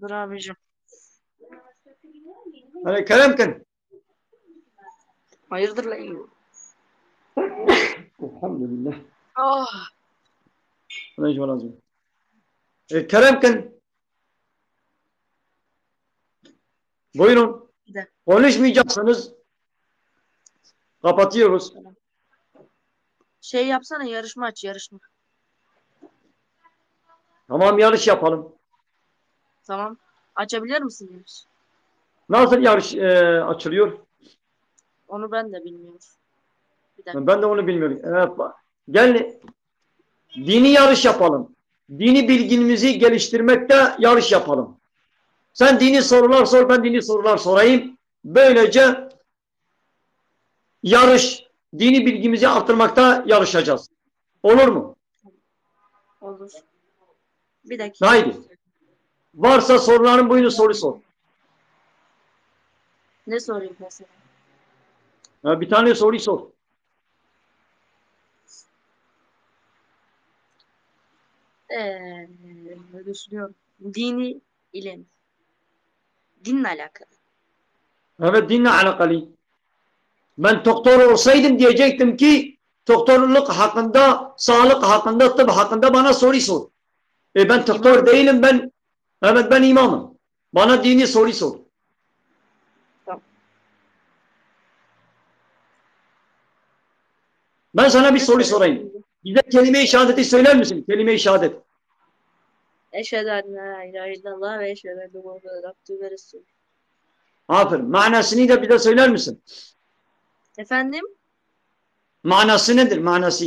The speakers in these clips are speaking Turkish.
Dur abicim. Hani Kerem'ken. Hayırdır lan? Elhamdülillah. Ah. Necmi lazım. Kerem'ken. Buyurun. Konuşmayacaksınız. Kapatıyoruz. Şey yapsana, yarışma aç, yarışma. Tamam, yarış yapalım. Tamam. Açabilir misin yarış? Nasıl yarış açılıyor? Onu ben de bilmiyorum. Bir dakika. Ben de onu bilmiyorum. Gel, dini yarış yapalım. Dini bilgimizi geliştirmekte yarış yapalım. Sen dini sorular sor, ben dini sorular sorayım. Böylece yarış, dini bilgimizi artırmakta yarışacağız. Olur mu? Olur. Bir dakika. Haydi. Varsa soruların boyunu sor. Ne sorayım mesela? Bir tane soruyu sor. Düşünüyorum. Dini ilim. Dinle alakalı. Evet, dinle alakalı. Ben doktor olsaydım diyecektim ki doktorluk hakkında, sağlık hakkında, tıp hakkında bana soru sor. Ben doktor İmam. değilim ben. Evet, ben imamım. Bana dini soru sor. Tamam. Ben sana bir Ne soru sorayım sorayım. şimdi? Bize kelime-i şehadeti söyler misin? Kelime-i şehadet. Eşhedü en la ilahe illallah ve eşhedü enne Muhammeden abdühü ve resulü. Aferin. Manasını da bize söyler misin? Efendim? Manası nedir? Manası.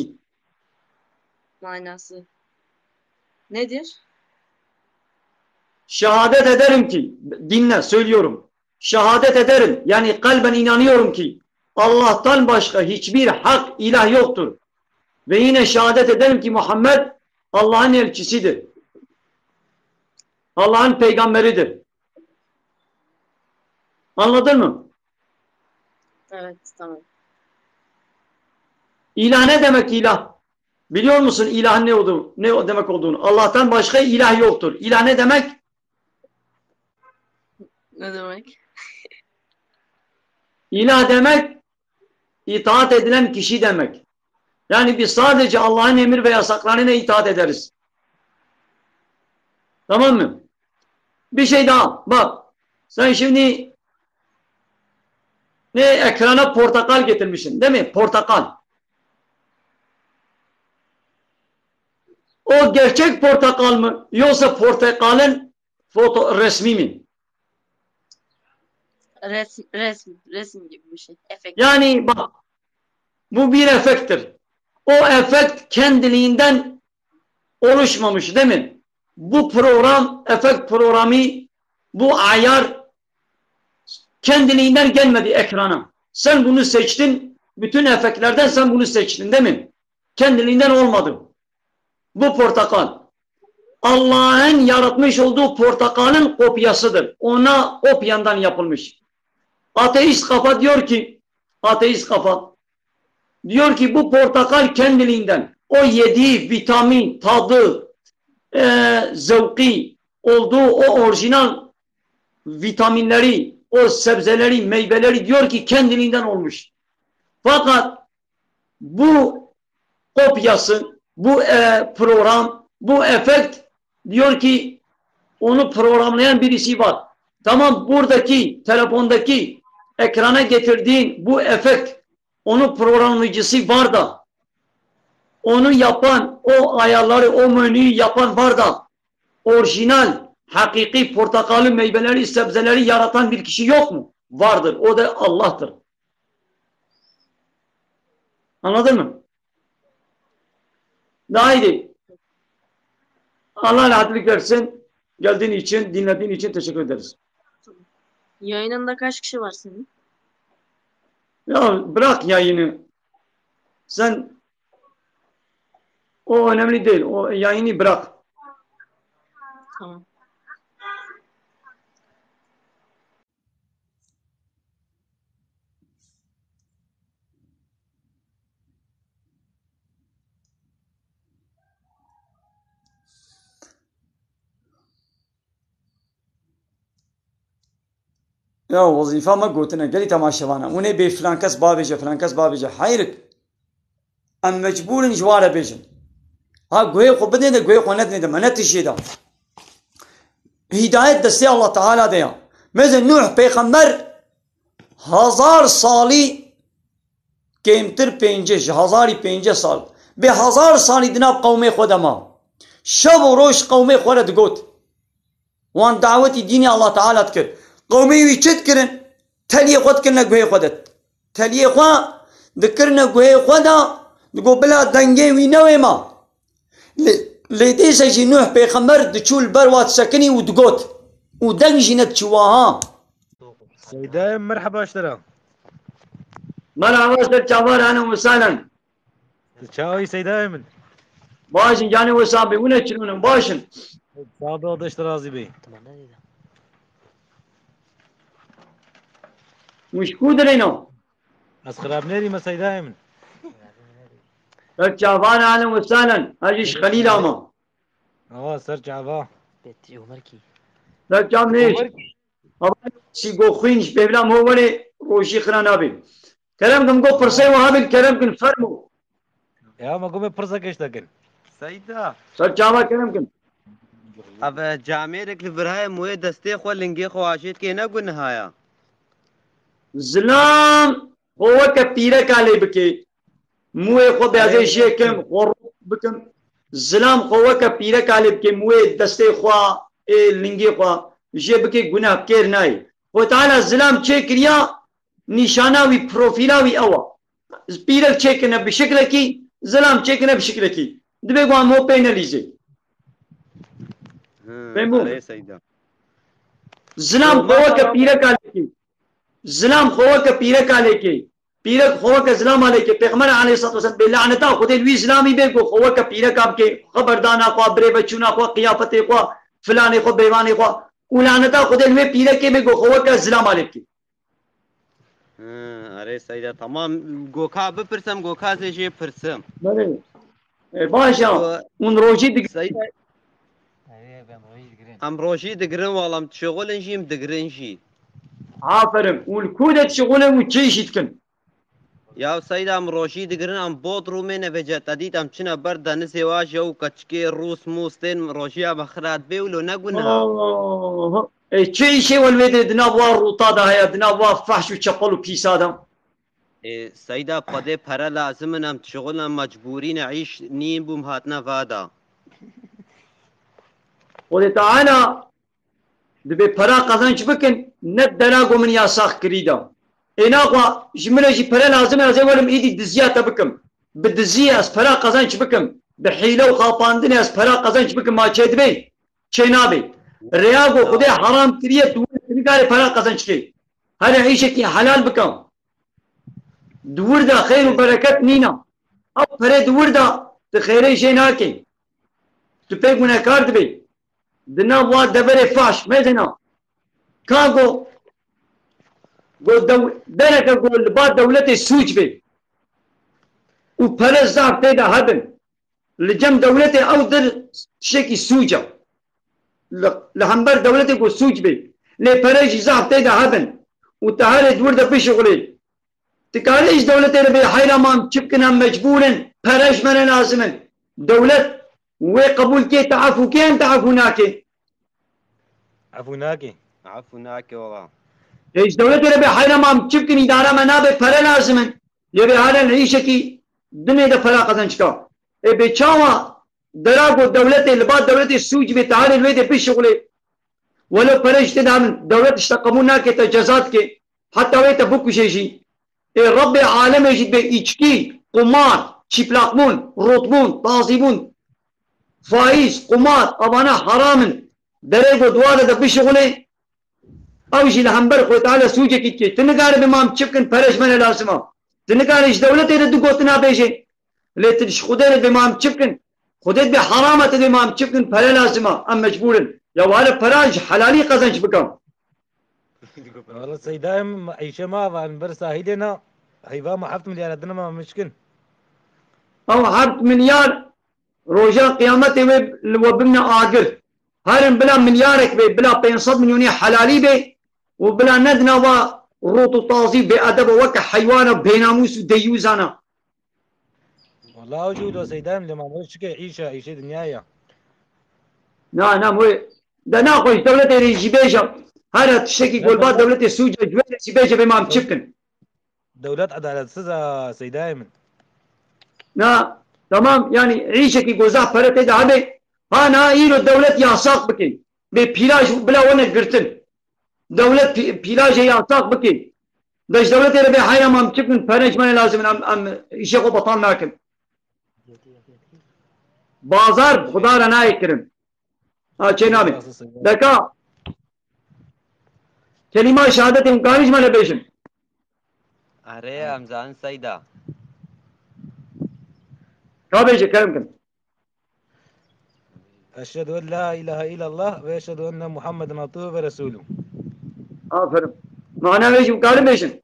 Manası. Nedir? Şehadet ederim ki, dinle söylüyorum. Şehadet ederim. Yani kalben inanıyorum ki Allah'tan başka hiçbir hak ilah yoktur. Ve yine şehadet ederim ki Muhammed Allah'ın elçisidir. Allah'ın peygamberidir. Anladın mı? Evet, tamam. İlah ne demek ilah? Biliyor musun ilahın ne olduğunu, ne demek olduğunu? Allah'tan başka ilah yoktur. İlah ne demek? Ne demek? İlah demek itaat edilen kişi demek. Yani biz sadece Allah'ın emir ve yasaklarına itaat ederiz. Tamam mı? Bir şey daha. Bak. Sen şimdi ekrana portakal getirmişsin, değil mi? Portakal. O gerçek portakal mı? Yoksa portakalın resmi mi? Resim gibi bir şey. Efekt. Yani bak, bu bir efekttir. O efekt kendiliğinden oluşmamış, değil mi? Bu program, efekt programı, bu ayar kendiliğinden gelmedi ekrana. Sen bunu seçtin, bütün efektlerden sen bunu seçtin, değil mi? Kendiliğinden olmadı. Bu portakal Allah'ın yaratmış olduğu portakalın kopyasıdır. Ona kopyandan yapılmış. Ateist kafa diyor ki, bu portakal kendiliğinden o yediği vitamin, tadı, zevki olduğu o orijinal vitaminleri, o sebzeleri, meyveleri diyor ki kendiliğinden olmuş. Fakat bu kopyası, bu program, bu efekt diyor ki onu programlayan birisi var. Tamam, buradaki telefondaki ekrana getirdiğin bu efekt, onun programlayıcısı var da, onu yapan, o ayarları, o menüyü yapan var da, orijinal, hakiki portakalı, meyveleri, sebzeleri yaratan bir kişi yok mu? Vardır. O da Allah'tır. Anladın mı? Daha iyi. Allah rahatlık versin. Geldiğin için, dinlediğin için teşekkür ederiz. Yayınında kaç kişi var senin? Ya bırak yayını. Sen, o önemli değil. O yayını bırak. Tamam. يا وظيفة ما قوتنا قالي تماشوانا وني بي فلان كس بابيجا فلان كس بابيجا حيرك أم مجبور جوارا بيجن ها قوي خو بدنا ده قوي خو ندني ده ما نتشي ده هداية دستي الله تعالى ده مثل نوح پیغمبر 1000 سالی کمتر 1500 سال به 1000 سالی دناب قومي خود ما شب و روش قومي خود دقوت وان دعوتي ديني الله تعالى تكر قومي ويشت كرن تليه خود كرنا قوي خودت تليه خوا ذكرنا قوي خودا دقو بلا دنگي وينوي ما لديس جي نوح پیغمبر دچول بروات سكني ودقوت ودنجي نتشواها سيدايم مرحبا اشترى مرحبا سر چاوار اهلا وسهلا تشاوي سيدايم باشن جاني وصابي وين تشلون باشن صابر اشترازي بي مش كودرينو اسخراب نيري ما سيدايم سر چاوار اهلا وسهلا اجيش خليل اما سر چاوا بيتي عمركي سر چام نيش سيغو خوينش بيبلام هو ولي روشي خرانا بي كلام كم قو فرسي وهابل كلام كن فرمو يا ما قوم برزك اشتكن سيدا سر چاوا كلام كن अब जामे रख लिबराय मुए दस्ते खो लिंगे खो आशित के ना गुनहाया زلام هو كبيرة كالي بكي موي خو بيازي شيكم غروب بكم زلام هو كبيرة كالي بكي موي دستي خوا لنگي خوا جي بكي گناه بكير ناي وتعالى زلام چه كريا نشاناوي پروفيلاوي اوا بيرك چه كنا بشكلكي زلام چه كنا بشكلكي دبي گوان مو پيناليزي अरे सईदा زلام هو كبيرة كالي زلام هو كبيرة كالي بيرك هو كزلام عليك پیغمبر عليه الصلاة والسلام بلعنتا خود الوي زلامي بيگو هو كبيرة كابكي خبردانا خوا بري بچونا خوا قيافتي خوا فلاني خوا بيواني خوا ولعنتا خود الوي بيرك بيگو هو كزلام عليك अरे सईदा तमाम गोखा बपरसम गोखा से जे परसम باشا اون روجي دق सईदा ام روشي دقرن والله شغل نجيم دقرن شي عافرم والكودة شغله وتشيشتكن يا سيدا ام روشي دقرن ام بوت رومين فجت اديت ام چنا برد نسي واجو كچكي روس موستين روشيا بخرات بيولو نقولها تشيشي والويد دنابوا الروطادة هيا دنابوا فحش وشقل وبيسادا سيدا قد فرا لازم ام شغلنا مجبورين نعيش نيم بوم هاتنا فادا وتعالى دبي فرا قزنش بكن ند دلاغو من ياساخ كريدا إناقوا جملة جي فرا لازم أزي ولم إيدي دزياتا بكم بالدزية أس فرا قزنش بكم بحيلة وخاپاندني أس فرا قزنش بكم ما چه دبي چه نابي رياغو خده حرام كريا دول تنقاري فرا قزنش كي هل عيشكي حلال بكم دور دا خير وبركات نينا أو فرا دور دا تخيري شي ناكي تبقى مناكار دبي دنا واد دبر فاش مدنا كاغو دنك قول بعد دولة السوج بي وفرز زعب تيدا هدن لجم دولة أو در شكي سوجا لهمبر دولة قول سوج بي لفرج زعب تيدا هدن وتعالي دور دا في شغلي تكاليش دولة ربي حيرا مام چبكنا مجبورا فرج من لازما دولة وقبول كي تعفو كين تعفوناكي عفوناكي والله ايش دولة ربي حيرا مام چبكن ادارة منابع فرا لازما يبي هذا العيشة كي دنيا دا فرا قزنشكا اي بيچاوا دراغو دولة لبعض دولة السوج بتعالي الويدة بشغلي ولو فرج تدعم دولة اشتقموناكي تجازات كي حتى ويتا بوكو شيشي اي رب العالم يجد بي ايشكي قمار شيبلاقمون روطبون طازيبون فايز قمار أبانا حرام دريقو دوالة دا بشغلي أوشي لحنبر خوي تعالى سوجة كيتشي تنقار بمام تشبكن فرش من الاسماء تنقار إيش دولتي ردو قوتنا بيشي ليتنش خدين بمام تشبكن خدين بحرامة بمام تشبكن فلا لازمة أم مجبورا يا والا فراج حلالي قزنش بكم والله سيدايم عيشة ما وان برسا هيدنا هيبا ما حفت مليار دنا ما مشكن أو حرت مليار روجا قيامته وبمنا آقل هارن بلا مليارك بي بلا 500 مليوني حلالي بي وبلا ندنا وروط طازي بأدب وك حيوان بيناموس وديوزانا. والله وجود سيدايم لما مرش كي عيشة دنيايا. نعم ده ناقش دولة ريجيبيجا هذا تشتكي لا قول بعض دولة دولة السوجة جوال ريجيبيجا بمام تشكن. دولات عدالة سزا سيدايم. نا تمام يعني عيشة كي جوزاء فرت هذا هذا أنا إيرو دولة ياساق بكي ببيلاج بلا وانا قرتن دولة بيلاج ياساق بكي بس دولة ربي حيا ما مشكن فرنش ما لازم أم يشقوا بطال ناكل بازار خدا رنا يكرم شيء نامي دكا كلمة شهادة إمكانيش ما نبيشن أري أمزان سيدا كابيش كلام أشهد أن لا إله إلا الله وأشهد أن محمدا عبده ورسوله. فرم معناه ايش وقال بيشن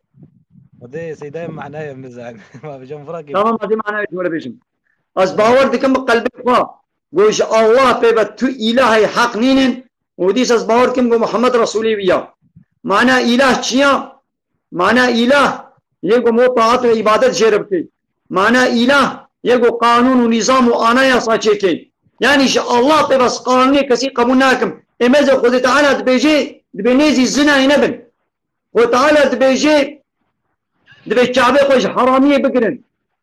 وده سيدايم معناه يا ابن زعل. ما بجم فرق تمام هذه معناه ايش ولا بيشن از باور دكم قلبك فا قوش الله بيبت تو إله حق نينن وديس از باور كم محمد رسولي ويا معناه إله چيا معناه إله يگو مو طاعت و عبادت جربتي معناه إله يگو قانون و نظام و آنايا ساچيكي يعني الله بس قانوني كسي قبول ناكم امز خود تعالى دبيجي دبينيزي الزنا ينبن وتعالى دبيجي دبي الشعب خوش حرامية بقرن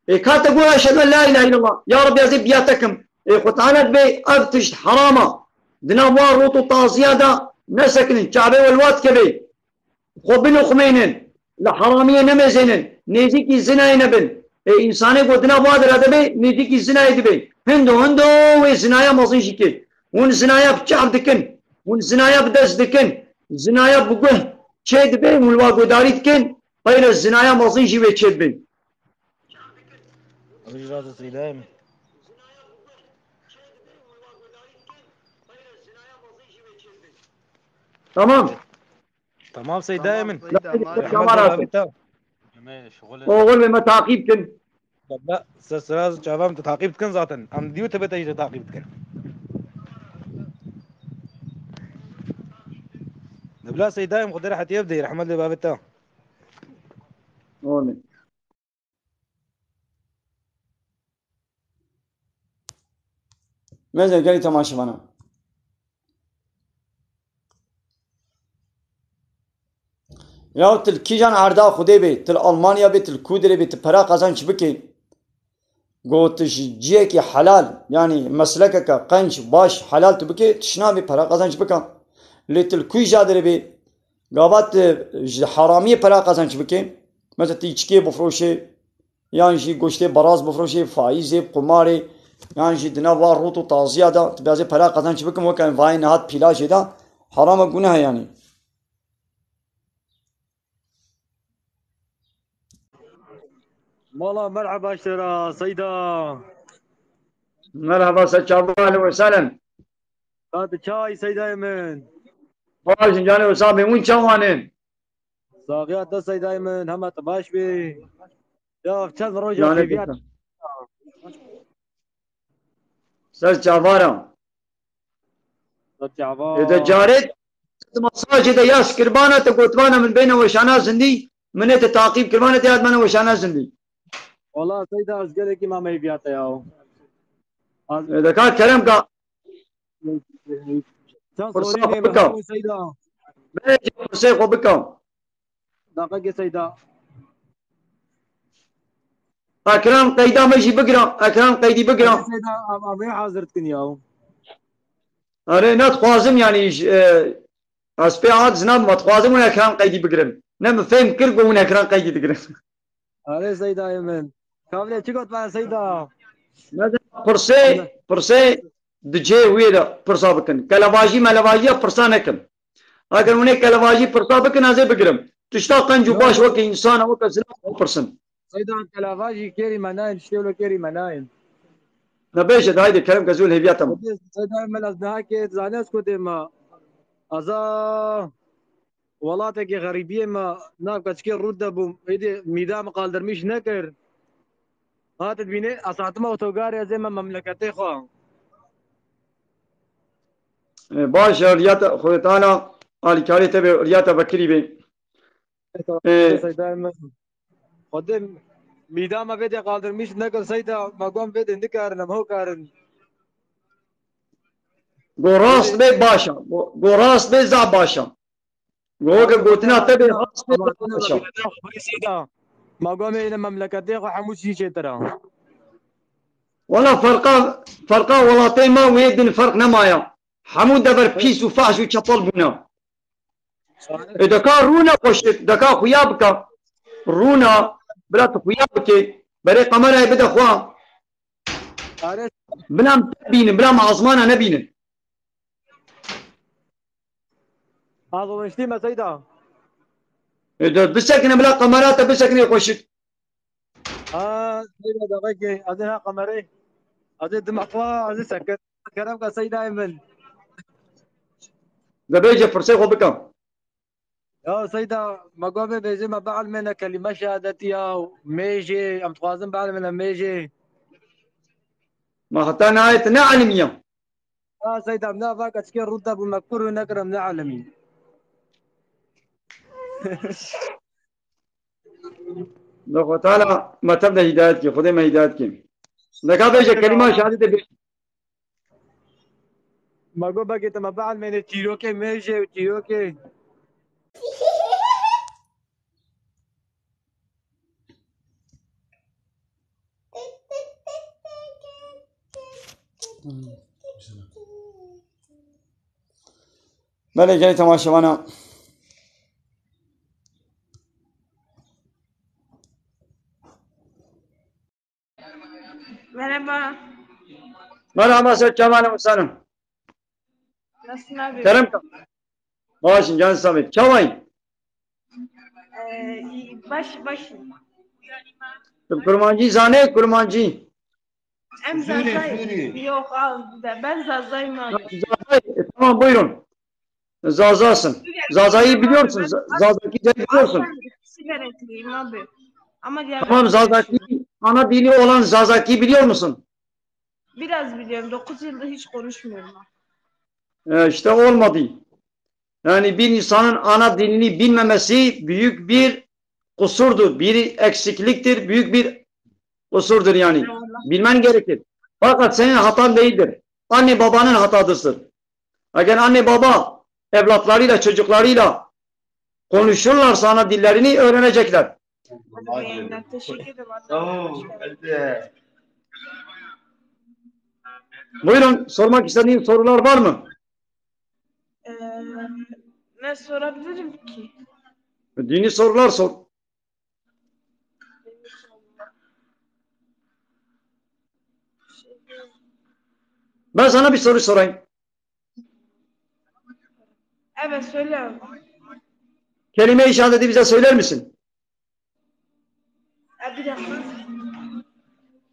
كانت تقول أشهد أن لا إله إلا الله يا رب يا زي بياتكم وتعالى دبي أفتش حرامة دنا واروط طازيادة نسكن الشعب والوات كبي خبن خمينن لحرامية نمزنن نيزيكي الزنا ينبن إنساني قدنا وادر هذا بي نيزيكي الزنا يدبي هندو وزنايا مصين شكل ون زنايا بشعب دكن ون زنايا بدس دكن زنايا بقه شيد بي والواقو داري دكن غير الزنايا مصين شي شيد بي رجال سيدايم. تمام تمام سيدايم. كاميرات وغل ما تعقيب كن لا سراز شباب تعقيب كن ذاتا ام ديو تبي تيجي تعقيب كن نبلا سيدايم قدر حتى يبدي رحمة الله بابتا آمين ماذا قال تماشي بنا يا تل كيجان عردا خدي بي تل ألمانيا بي تل كودري بي تل برا قزانش بكي قلت جيكي حلال يعني مسلكك قنش باش حلال تبكي تشنا بي برا قزانش بكا لتل كوي جادري بي قابات حرامية برا قزانش بكي مثلا تيجكي بفروشي يعني جي قشتي براز بفروشي فايزي قماري يعني جي دنا واروتو تازيا دا تبازي برا قزانش بكم وكان فاين هات بيلاجي دا حرام قناها يعني والله مرحبا اشترى سيدة. مرحبا سيد اهلا وسهلا هات شاي سيدة يمن. باش جاني وصابي وين شوانين صاغيات ده سيدة يمن هم تباش بي شوف كم رجع جاني كيفيات سيد جعفارة الجعفار. إذا جارت مساجد ياس كربانة تقوتوانا من بين وشانا زندي من تعقيب كربانة ياد من وشانا زندي والله سيدة أسأل لك ما يبيات ياو. إذا كان كلام كا كم صوريني محمود سيدة. بيجي فرسيخ وبكم دقيقة سيدة. أكرام قيدا ماشي بقرا أكرام قيدي بقرا سيدة أبي حاضرتكن ياو. أنا نتخوازم يعني أسبيعات زناب ما تخوازم وين أكرام قيدي بقرن نم فهم كرقو وين أكرام قيدي بقرن أري سيدة يمن. كاملة تقعد مع سيدة. ماذا فرسي دجي ويدا فرسا بكن كلواجي ملواجي فرسا نكن اگر انہیں کلواجی فرسا بکن ازے بگرم تشتاقن جو باش وك انسان وك زلام فرسن سيدة كلافاجي كيري مناين شتيولو كيري مناين. نبيش هايدي كلام كزول هبياتهم سيدة يمن أزنها كي زانس كده ما أزا ولاتك غريبية ما ناف كشكي رود بوم إيدي ميدا مقال درميش نكر هات تبيني أساتما وتوغاري زي ما مملكتي خوا باش ريات خوي تعالى Alikari tabi riyata bakiri be. Seyda emmi. Kodim midama vede kaldırmış ne kadar Seyda magam vede ne karın ama o karın. Gorast be başa. Gorast be za başa. Goga gotina tabi rast be Ama za başa. Seyda magam yine memlekette hamuş şişe tara. Valla farka valatay ma wedin fark nemaya. Hamud dever pis u fahş u çapal buna. Daka runa koşit, daka xuya bika. Runa brat xuya bike. Bere kamerayı bide xwa. Ares Bilam binin, bilam azmana ne binin. ağzı işte mi Seyda? Bisekine bila kamerata bisekine koşit. Seyda da ki adına kamerayı. Adı dimakla adı sakın. Kerem ka Seyda emmi. Zabeyce fırsat xo bikam. يا سيدة ما قام بيجي ما بعلم منها كلمة شهادتي يا ميجي أم تقازم بعلم منها ميجي Ma hatta nihayet ne alimiyem. سيدة من فاك أشكي رد أبو مكفور ونكرم نعلمي Allah Teala matebne hidayet ki, Xude me hidayet ki. Daka beyce kelime şehadete bir. ما قام بقيت ما بعلم منها تيروكي ميجي وتيروكي Böyle gel temaşavana. Merhaba. Merhaba Seyyid Kemal Musanım. Nasılsın abi? Kerem ka. Başın can Samet. Çavay. Başım. Kurmancı zane kurmancı. Hem Zazay. Yok al. Ben Zazay'ım abi. Tamam buyurun. Zazasın. Zaza'yı biliyorsun. Zaza'yı biliyorsun. Sigaretliyim abi. Ama diğer Tamam Zazaki. Ana dili olan Zazaki biliyor musun? biraz biliyorum. 9 yıldır hiç konuşmuyorum. İşte olmadı. Yani bir insanın ana dilini bilmemesi büyük bir kusurdur. Bir eksikliktir. Büyük bir kusurdur yani. Bilmen gerekir. Fakat senin hatan değildir. Anne babanın hatadıdır. Eğer anne baba evlatlarıyla çocuklarıyla konuşurlarsa ana dillerini öğrenecekler. Teşekkür ederim. Buyurun sormak istediğin sorular var mı? Ne sorabilirim ki? Dini sorular sor. Ben sana bir soru sorayım. Evet söyle. Kelime-i şehadeti bize söyler misin? Bir dakika.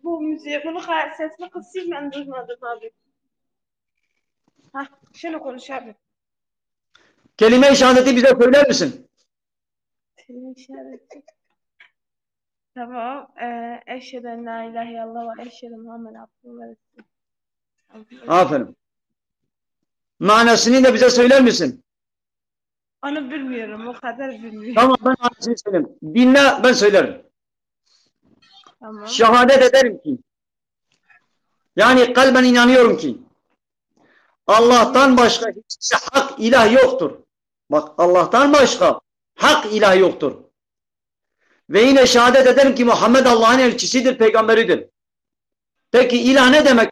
Bu müziği, sesini kısayım ben duymadım abi. Hah, şunu konuş abi. Kelime-i şehadeti bize söyler misin? Tamam. Eşhedü en la ilahe illallah ve eşhedü Muhammed abdühü ve resulühü. Aferin. Manasını da bize söyler misin? Onu bilmiyorum. O kadar bilmiyorum. Tamam ben manasını söyleyeyim. Dinle ben söylerim. Tamam. Şehadet ederim ki. Yani kalben inanıyorum ki Allah'tan başka hiç hak ilah yoktur. Bak Allah'tan başka hak ilah yoktur. Ve yine şehadet ederim ki Muhammed Allah'ın elçisidir, peygamberidir. Peki ilah ne demek?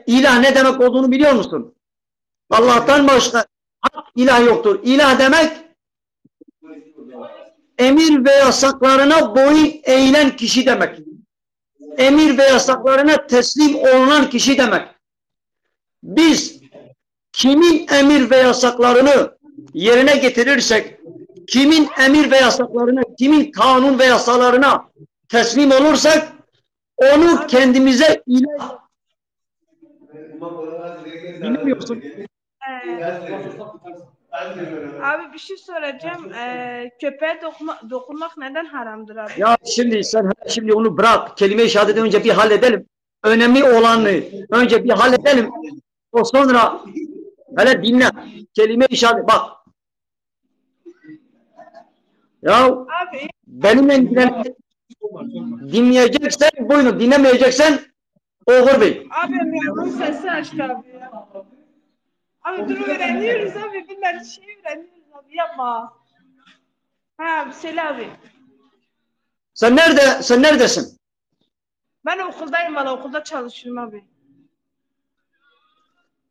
İlah ne demek olduğunu biliyor musun? Allah'tan başka hak ilah yoktur. İlah demek emir ve yasaklarına boyun eğilen kişi demek. Emir ve yasaklarına teslim olunan kişi demek. Biz kimin emir ve yasaklarını yerine getirirsek, kimin emir ve yasaklarına, kimin kanun ve yasalarına teslim olursak, onu kendimize ilah bilmiyorsun. Abi bir şey soracağım. Köpeğe dokunmak neden haramdır abi? Ya şimdi onu bırak. Kelime-i şehadeti önce bir halledelim. Önemli olanı önce bir halledelim. O sonra hele dinle. Kelime-i şehadet. Bak Ya Abi benimle dinleyeceksen buyurun, dinlemeyeceksen Oğur Bey. abi Emrah'ın sesi açtı abi ya. Abi dur öğreniyoruz abi. Bunlar şey öğreniyoruz abi. Yapma. Ha söyle abi. Sen neredesin? Ben okuldayım valla. Okulda çalışıyorum abi.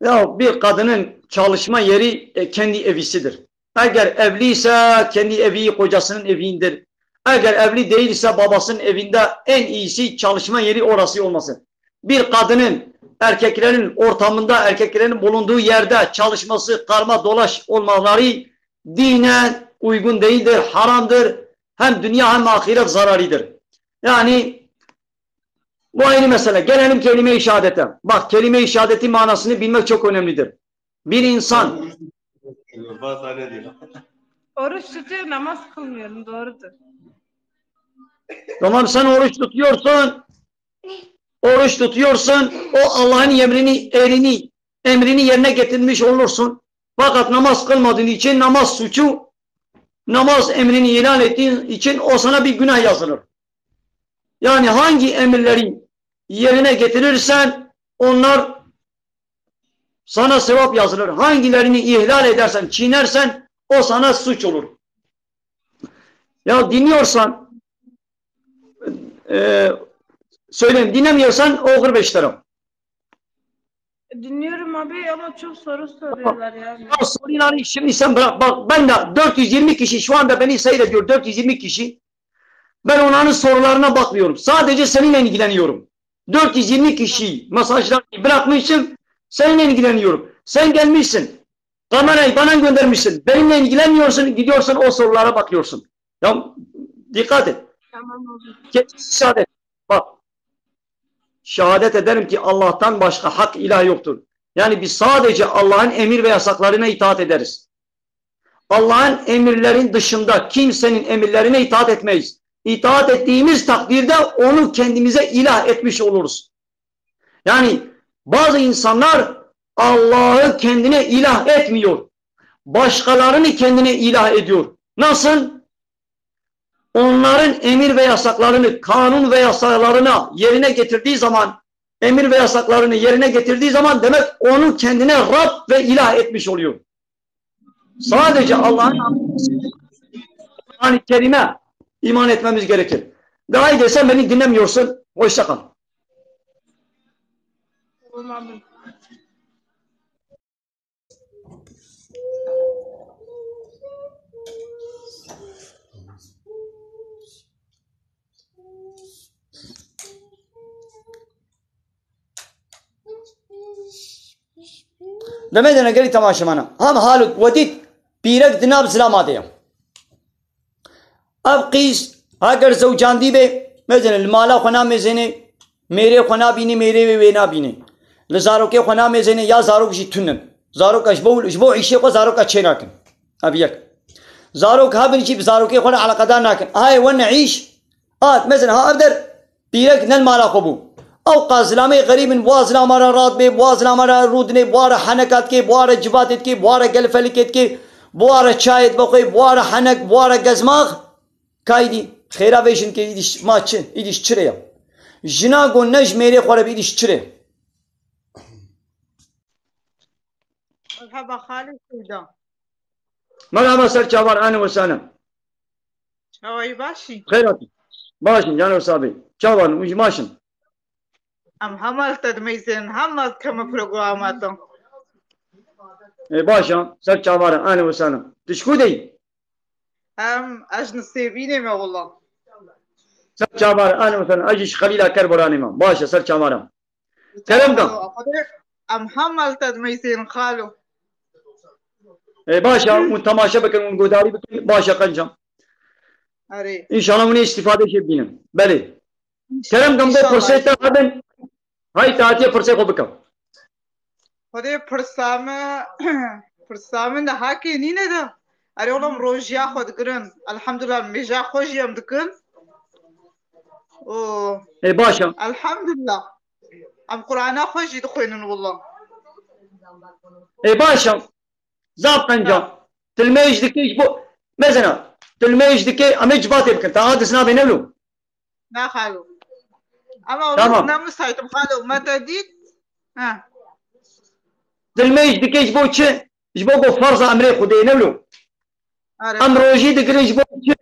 Ya bir kadının çalışma yeri kendi evisidir. Eğer evliyse kendi evi kocasının evindir. Eğer evli değilse babasının evinde en iyisi çalışma yeri orası olması. Bir kadının erkeklerin ortamında, erkeklerin bulunduğu yerde çalışması, karma dolaş olmaları dinen uygun değildir, haramdır. Hem dünya hem ahiret zararıdır. Yani bu ayrı mesele. Gelelim kelime-i şehadete. Bak, kelime-i şehadetin manasını bilmek çok önemlidir. Bir insan Oruç tutuyor namaz kılmıyorum. Doğrudur. tamam, sen oruç tutuyorsun, o Allah'ın emrini yerine getirmiş olursun. Fakat namaz kılmadığın için namaz suçu, namaz emrini ilan ettiğin için o sana bir günah yazılır. Yani hangi emirleri yerine getirirsen onlar sana sevap yazılır. Hangilerini ihlal edersen, çiğnersen o sana suç olur. Ya dinliyorsan söyleyeyim, dinlemiyorsan Oğur Beşlerim. Dinliyorum abi ama çok soru soruyorlar yani. Ya soruları şimdi sen bırak. Bak ben de 420 kişi şu anda beni seyrediyor, 420 kişi. Ben onların sorularına bakmıyorum. Sadece seninle ilgileniyorum. 420 kişi mesajlar bırakmışım. Seninle ilgileniyorum. Sen gelmişsin. Kamerayı bana göndermişsin. Benimle ilgilenmiyorsun. Gidiyorsun o sorulara bakıyorsun. Ya dikkat et. Tamam abi. Şehadet. Bak. Şehadet ederim ki Allah'tan başka hak ilah yoktur. Yani biz sadece Allah'ın emir ve yasaklarına itaat ederiz. Allah'ın emirlerin dışında kimsenin emirlerine itaat etmeyiz. İtaat ettiğimiz takdirde onu kendimize ilah etmiş oluruz. Yani bazı insanlar Allah'ı kendine ilah etmiyor. Başkalarını kendine ilah ediyor. Nasıl? Onların emir ve yasaklarını, kanun ve yasaklarına yerine getirdiği zaman, emir ve yasaklarını yerine getirdiği zaman demek onu kendine Rab ve ilah etmiş oluyor. Sadece Allah'ın Kur'an-ı Kerim'e iman etmemiz gerekir. Daha iyi desen beni dinlemiyorsun. Hoşça kal. Tamam abi. دمدنا قري تماشى معنا هم حالك وديت بيرك دناب سلام عليهم अब قیس اگر زوجان دی به مثلا المالا خنا میزنه میره خنا بینی میره وینا بینی لزارو که خنا میزنه یا زارو کشی تونن زارو کش بو عیشه کو زارو کچه نکن اب یک زارو که بینی چی زارو که خنا علاقه دار نکن های ون عیش مثلا ها ابدر بیرک نل مالا خبو او قازلامه غریب بوازلام را رات به بوازلام را رودنه بوار حنکات کی بوار جباتت کی بوار گلفلکت کی بوار چایت بخوی بوار حنک بوار گزماغ کایدی خیره ویشن که ایدیش ماچه ایدیش چره جنا گونج میره خوره ایدیش چره مرحبا خالد سيدا مرحبا سر چاوار اهلا وسهلا شوي باشي خیراتی باشین جانو صاحبی چاوار ماشین ام همال تدميزين همال كما برنامجاتو باشا سر چاوار اهلا وسهلا تشکو دی ام اجن سيبيني ما والله سر چاوار اهلا وسهلا اجيش خليلا كربراني ما باشا سر چاوارم كلام دا ام همال تدميزين خالو باشا تماشا بکن اون گوداری بکن باشا قنجم اري İnşallah bunu istifade edebilirim. Beli. Kerem gamda fırsatı hadin. Hay taatiye fırsat ko bikam. خدي فرسامه ده هاكي نينه ده اري ولم روجيا خد گرن الحمدلله ميجا خوجيم دكن او Başa. الحمدلله ام قرانا خوجي دخوينن والله Başa. Zap kancam. Tilmeyicdeki bu. Mesela تلميش دكي أمي جباتي بكن تعاد سنابي نبلو لا خالو أما تمام. والله نمس هايتم خالو ما تديك ها تلميش دكي جبو تشي جبو قو فرصة أمري خدي نبلو أمروجي دكري جبو تشي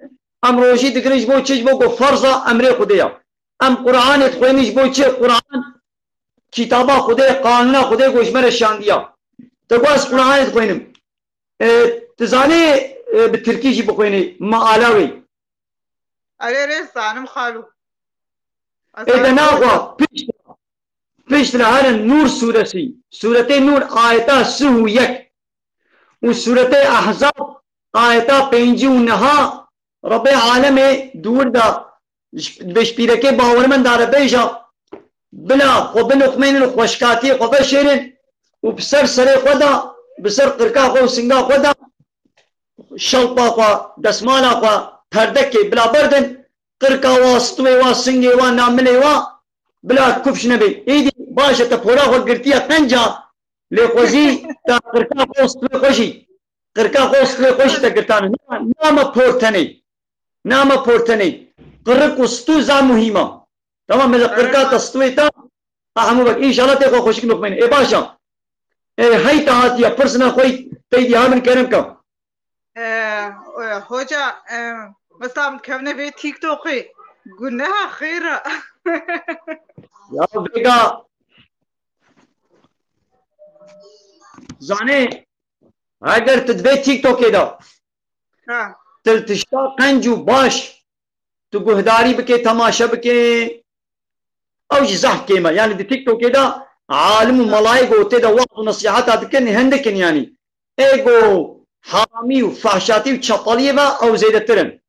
أمروجي دكري جبو تشي جبو قو فرصة أمري خديا أم قرآن تخويني جبو تشي قرآن كتابا خدي قانونا خدي قوشمر الشاندية تقواس قرآن تخوينم تزاني بالتركي جي بخويني ما آلاوي أري ريس أنا خالو إذا ناقوا بيشترى هذا النور سورتي سورتي نور آيتا سهو يك وسورتي أحزاب آيتا بينجي ونها ربي عالمي دور دا بشبيركي باور من دار بيجا بلا خبن خمين الخوشكاتي خبشيرين وبسر سري خدا بسر قرقا خو سنگا خدا شلپا خوا دسمالا خوا پردكي بلا بردن قرقا واستوي واسنگي وناملي بلا كفش نبي ايدي باشا تفورا خو قرتيا قنجا لخوزي تا قرقا خوستوي خوشي قرقا خوستوي خوشي تا قرتانا ناما پورتني ناما پورتني قرق وستو زا مهمة تمام مثل قرقا تستوي تا احمو بك ان شاء الله تيخو خوشك نقمين اي باشا هاي تهاتيا برسنا خوي تيدي هامن كرمكا هوجا مثلا كمنا في تيك توكي قلناها خيرة يا بيقا زاني اگر تدبي تيك توك دا تلتشتا قنجو باش تو گهداری بكي تماشا بكي او جزح كيما يعني دي تيك توك دا عالم وملايق وتدا وقت ونصيحات بكن هندكن يعني ايجو حرامي وفحشاتي وشطالية او زيادة ترن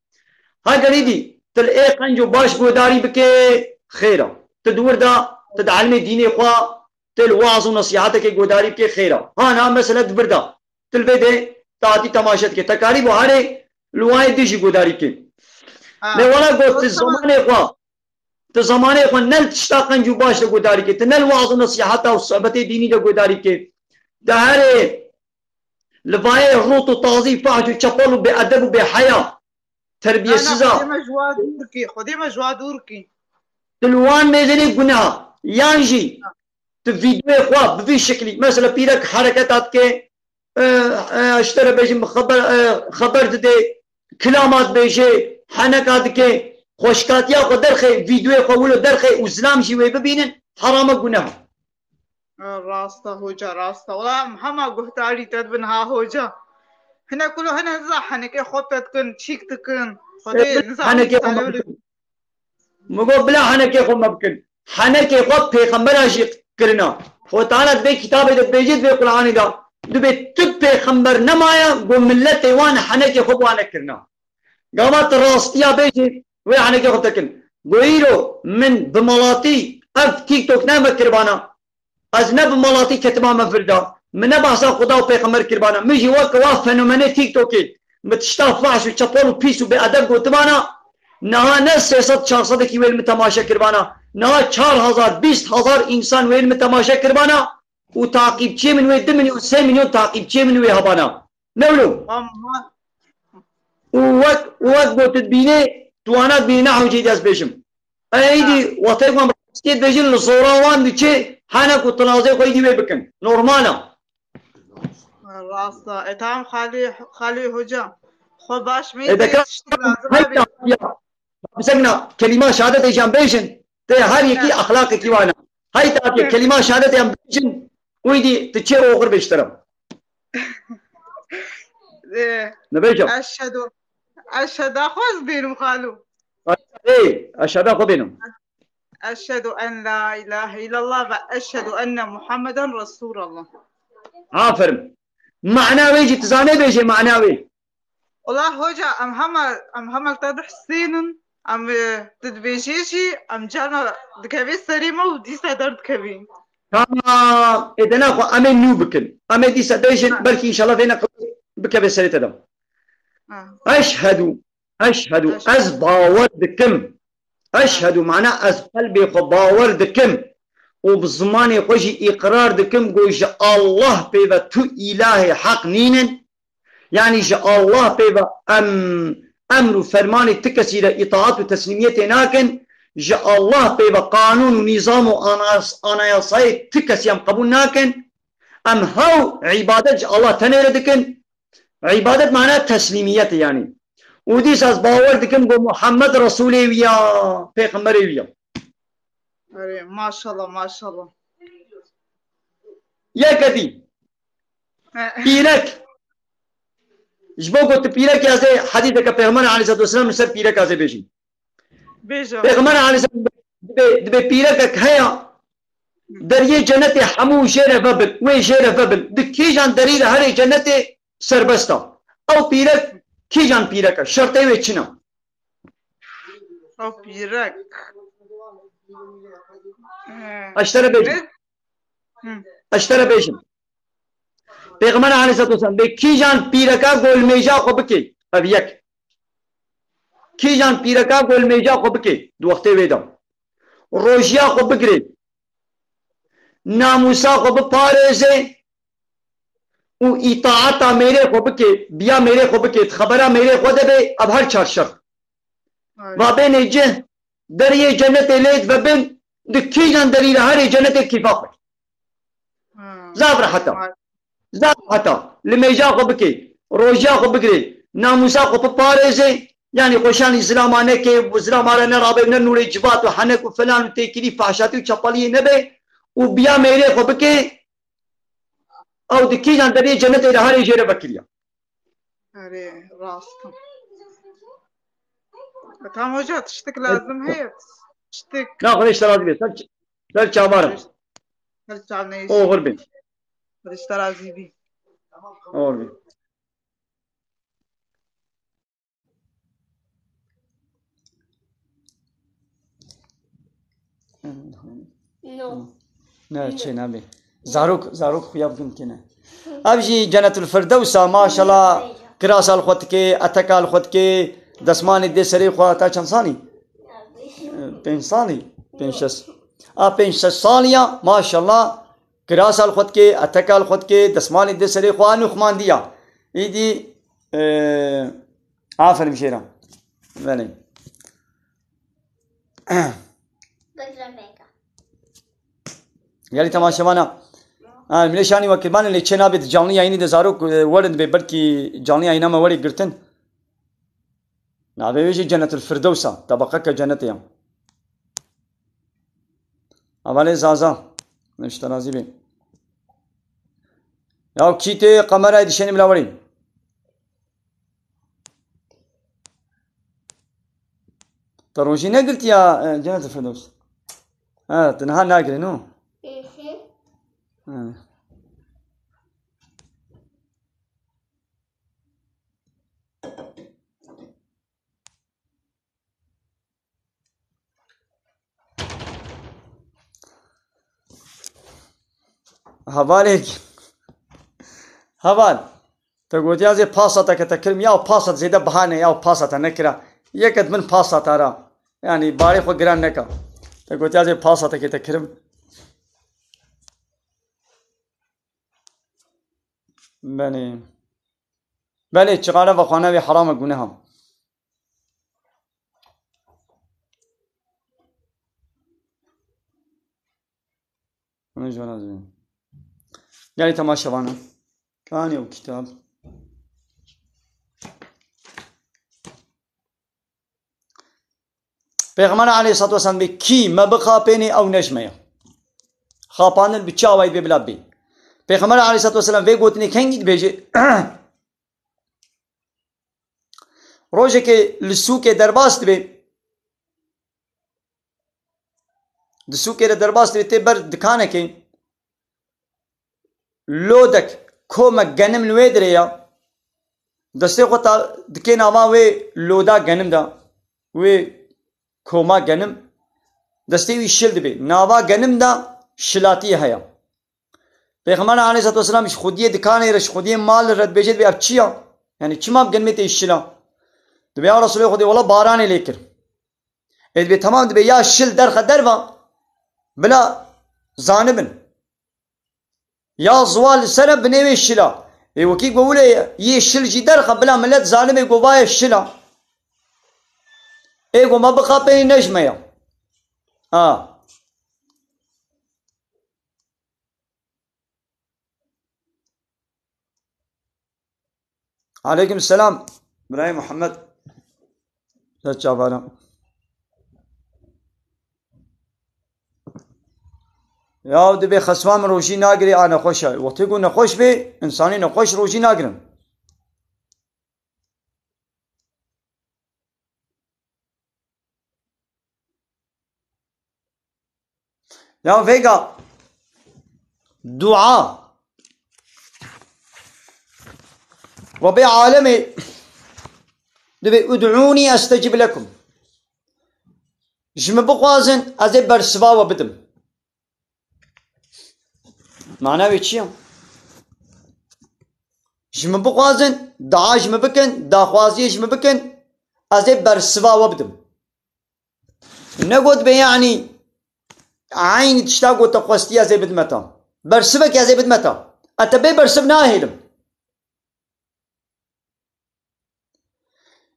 هاي قريدي تل اي قنجو باش گهداری بكي خيرا تدور دا تدعلمي ديني خوا تل وعظ ونصيحاتك گهداری بكي خيرا ها مسألة بردا تل بيدي تاتي تماشات كي تكاري بوهاري لواي ديشي گهداری بكي لولا قلت الزمان خوا تزمانه خو نل تشتاقن جو باش له گوداری کې تنل واعظ نصيحت او صحبت دینی له گوداری کې د هر لوای روت او تازی فاج چپل به ادب به حیا تربیه سزا خودی مجوا دور کی تلوان ميزني گناه يانجي تفيديو خو بفي شكلي مثلا بيرك حركات كي اشترى بيجي خبر دي كلامات بيجي حنكات كي خوشكاتيا خو درخي فيديو خولو درخي وزلام جيوي ببينن حرام گناه راستا هوجا راستا والله محمد قهتاري تدبنها هوجا هنا كله هنا نزاح هنك خطت كن شيك تكن خدي نزاح مگو بلا هنك خو مبكن هنك خو پیغمبر عاشق کرنا خو تعالی به کتاب د بیجید به قران دا دبي تب پیغمبر نمایا گو ملت وان هنك خو وان کرنا قامت راستيا بيجي ويعني كيف تكن غيرو من بملاطي اف تيك توك نام كربانا ازنب ملاطي كتما مفردا من بحث خدا وبيغمبر كربانا ميجي وقوا فنومن تيك توكي متشتا فاش وچپل وبيسو بادب گوتبانا نها نس 400 کی ویل متماشا كربانا نها 4000 20000 انسان ویل متماشا كربانا وتعقيب چه من وي 2 مليون 3 مليون تعقيب چه من وي هبانا نولو ووقت تدبيني توانات بينا حوجي داس بيشم ايدي وطيقهم راسكيت بيجن لصوراوان دي حانا كتنازي خويدي بيبكن نورمالا راستا اتام خالي هجا خو باش مي اذا كان مسكنا كلمة شهادة ايجان بيشن تي هر يكي اخلاق كيوانا هاي تاكي كلمة شهادة ايجان بيشن ويدي تتشير اوغر بيشترم نبيشم أشهد أخوز بينهم خالو ايه أشهد أخو بينهم أشهد أن لا إله إلا الله وأشهد أن محمدا رسول الله عافر معناوي جي تزاني بيجي معناوي والله هوجا أم همل تدح سين أم تدبيجيشي أم جانا دكابي سريمة ودي سادر دكابي كما إذا ناخو أمين نيو بكن أمين دي ساديشن بركي إن شاء الله فينا بكابي سريتا دم أشهد أز باور دكم أشهد معناه أز قلبي باور دكم وبزماني خوشي إقرار دكم قوش الله بيبا تو إله حق نينن يعني جاء الله بيبا امر و فرمان تكسي اطاعت و تسليميت ناكن جاء الله بيبا قانون و نظام و انايصاي تكسي ام قبول ناكن ام هاو عبادت الله تنير دكن عبادت معناها تسليميت يعني وديس از باور دكن بو محمد رسولي ويا پیغمبري ويا ما شاء الله ما شاء الله يا كدي بيرك جبو قلت بيرك يا زي حديثك پیغمبر عليه الصلاه والسلام سر بيرك از بيجي بيجا پیغمبر عليه الصلاه دبي بيرك هيا دريه جنت حمو شير فبل وين شير فبل دكي جان دريل هر جنت سربستا او بيرك كي جان بيرك شرطه وچنا او بيرك اشترى بيجن پیغمبر عليه الصلاه والسلام كي جان بيركا گول ميجا خوبكي اب يك كي جان بيركا گول ميجا خوبكي دو وقت ويدا روجيا خوبكري ناموسا خوب پارزه و اطاعتا میرے خوبكي بیا میرے خوبكي خبرا میرے خود به اب هر چارشر و بين جه دريه جنت ليت وبن دكي جان دري هر جنت كيفاق زابر حتى لميجا خوبكي روجيا خوبكري ناموسا خوب پارزه يعني خوشان اسلام آنے کے اسلام آنے نرابے نور جبات و حنک و فلان و تیکری فحشاتی و چپالی نبے و بیا میرے خوبكي او دكي جان دري جنت هر جيره بكريا اري راسكم تمام وجه تشتك لازم هي تشتك لا خليش ترازي سر چابار هل تعال او غربي خليش ترازي بي اور نه چه نبی زاروک خویاب ممکنه ابجی جنت الفردوس ما شاء الله کراس الخط کے اتکال خط کے دسمان دے سری خواتا چند سالی 5 سالی 5 سالیاں ما شاء الله کراس الخط کے اتکال خط کے دسمان دے سری خوانو خمان دیا ایدی عافر مشيرة بله یعنی تماشاوانا ملشانی وکرمان اللي چنا بيت جاني عيني دزاروك ورد ببركي جاني عينا ما وري قرتن نعم بيجي جنة الفردوسة طبقك جنتها أولي زازا نشترازي بي ياو كيتي قمرة دشيني ملاورين تروجي نقلت يا جنة الفردوس تنها ناقل نو هوالك هوال تقول يا زي باصتك تكلم يا باصت زي ده بهانه يا باصت نكره يكد من باصت ترى يعني باريخ وقران نكا تقول يا زي باصتك تكلم بله چقدر وخانه به حرام گونه هم یعنی تماشاوانه کانی و کتاب پیغمبر علیه الصلاة والسلام به کی مبخاپینی او نجمه خاپانل بچاوی ببلا بی پیغمبر علیه الصلاة والسلام وی گوتنی کنگید بیجه روزه که لسوک درباست بی لسوک درباست بی تی بر دکانه که لودک کومک گنم لوی دریا دسته خو تا دکین آما وی لودا گنم دا وی کوما گنم دسته وی شلد بی ناوا گنم دا شلاتی هیا پیغمبر علیه الصلاة والسلام خودی دکانه رش خودی مال رد بیجید بی اب چیا یعنی چی ماب گنمی تی شلا دبی یا رسول خودی والا بارانی لیکر اد بی تمام دبی یا شل درخ دروا بلا زانبن یا زوال سر بنوی شلا وکی گوله یه شل جی درخ بلا ملت ظالم گوبای شلا Ego ma bıkapeni nejmeye. Ha. Aleyküm selam. İbrahim Muhammed. Seçe bana. Ya dibe xesvam roji nagiri ana xoşa. Vakti ku nehoş be, insani nehoş roji nagirin. Ya vega dua Rabbi alemi dibe ud'uni astecib lekum. Jme bixwazin ez ê bersivava bidim. Manavê çi ye? Jme bixwazin dua jme bikin, daxwaziyê jme bikin, ez ê bersivava bidim. Ne got be yani aynı tişta got xwestiye ez ê bidmeta. Bersivek ez ê bidmeta. Ete bê bersiv nahêlim.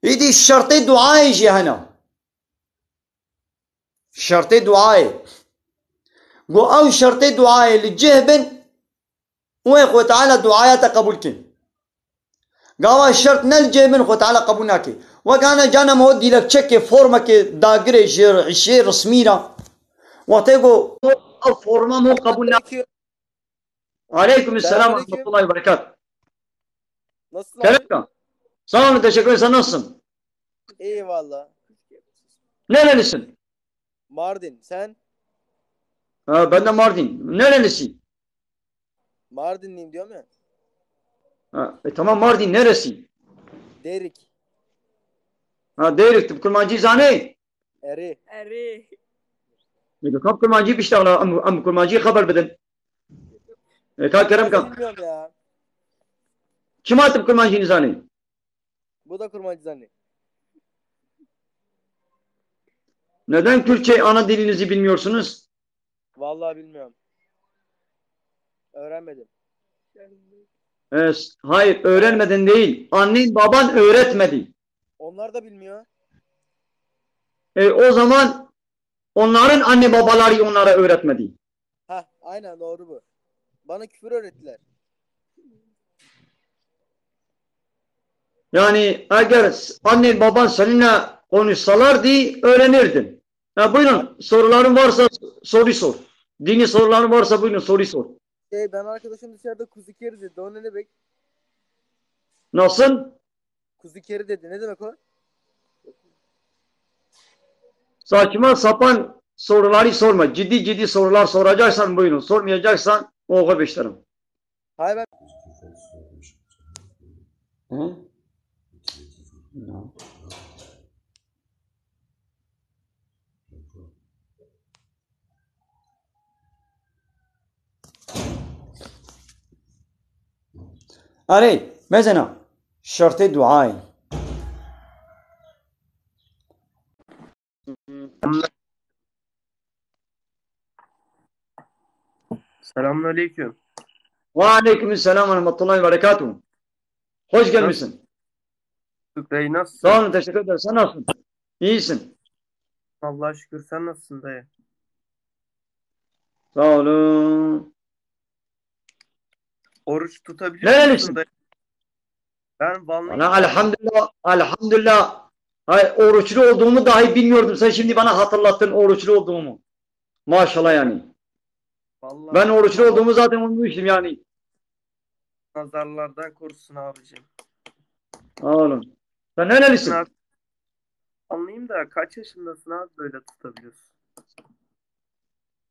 İdi şertê duayê jî hene. Şertê duayê. Go ew şertê duayê li cih bin wê Xwe Teala duaya te qebûl kin. Gava şert ne li cih bin Xwe Teala qebûl nake. Wek hene cana me o dîlekçekê formekê dagirê ji îşê resmî re. Wextê got ew forma me o qebûl nake. Aleyküm selam ve rahmetullahi ve berekatuhu. Nasılsın abi? Kerem. Sağ olun, teşekkür ederim. Sen nasılsın? Eyvallah. Nerelisin? Mardin. Sen? Ha, ben de Mardin. Nerelisin? Mardinliyim diyorum ya. Ha, tamam, Mardin neresi? Derik. Ha, Deyrek tıp kurmancı Eri. Eri. كم كل ما نجيب يشتغل كل ما نجيب خبر بدن تا Kerem kan Bilmiyorum ya. kim atıp kul ma nji nizani Bu da kurmancı zannet. neden Türkçe ana dilinizi bilmiyorsunuz? Vallahi bilmiyorum. Öğrenmedim. Hayır, öğrenmeden değil, annen baban öğretmedi. Onlar da bilmiyor. O zaman onların anne babaları onlara öğretmedi. Hah, aynen doğru bu. Bana küfür öğrettiler. Yani eğer annen baban seninle konuşsalardı öğrenirdin. Buyurun, soruların varsa soru sor. Dini soruların varsa buyurun soru sor. Ben arkadaşım dışarıda kuzu keri dedi. O ne demek? Nasıl? Kuzu keri dedi. Ne demek o? Saçma sapan soruları sorma. Ciddi ciddi sorular soracaksan buyurun. Sormayacaksan oku beşlerim. Hayır ben... Hı? No. Allez, maintenant, şartı duayı. Selamünaleyküm. Ve aleykümselam ve rahmetullahi ve berekatuhu. Hoş gelmişsin. Bey nasılsın? Sağ olun, teşekkür ederim. Sen nasılsın? İyisin. Allah'a şükür, sen nasılsın dayı? Sağ olun. Oruç tutabiliyor Nerelisin? musun dayı? Ben Vanlıyım. Bana elhamdülillah, elhamdülillah. Hayır, oruçlu olduğumu dahi bilmiyordum. Sen şimdi bana hatırlattın oruçlu olduğumu. Maşallah yani. Vallahi Ben oruçlu olduğumu zaten unutmuştum yani. nazarlardan korusun abicim. Sağ olun. Sen nerelisin? Abi, anlayayım da kaç yaşındasın abi böyle tutabiliyorsun?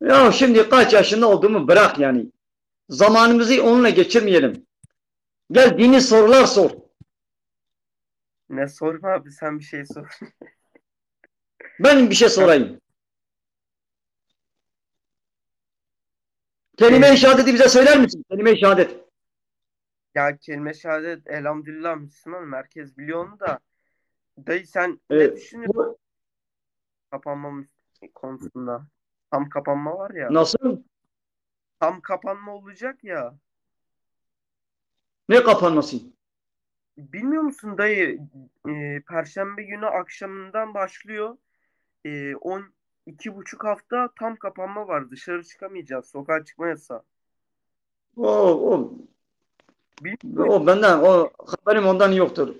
Ya şimdi kaç yaşında olduğumu bırak yani. Zamanımızı onunla geçirmeyelim. Gel dini sorular sor. Ne sorma abi, sen bir şey sor. Ben bir şey sorayım. Kelime-i şehadeti bize söyler misin? Kelime-i şehadet. Ya kelime şehadet elhamdülillah Müslümanım, herkes biliyor onu da. Dayı sen ne Evet. düşünüyorsun kapanma konusunda? Tam kapanma var ya. Nasıl? Tam kapanma olacak ya. Ne kapanması? bilmiyor musun dayı? Perşembe günü akşamından başlıyor. 12,5 hafta tam kapanma var. Dışarı çıkamayacağız. Sokağa çıkma yasağı. O Bilmiyorum. o benden o haberim ondan yoktur.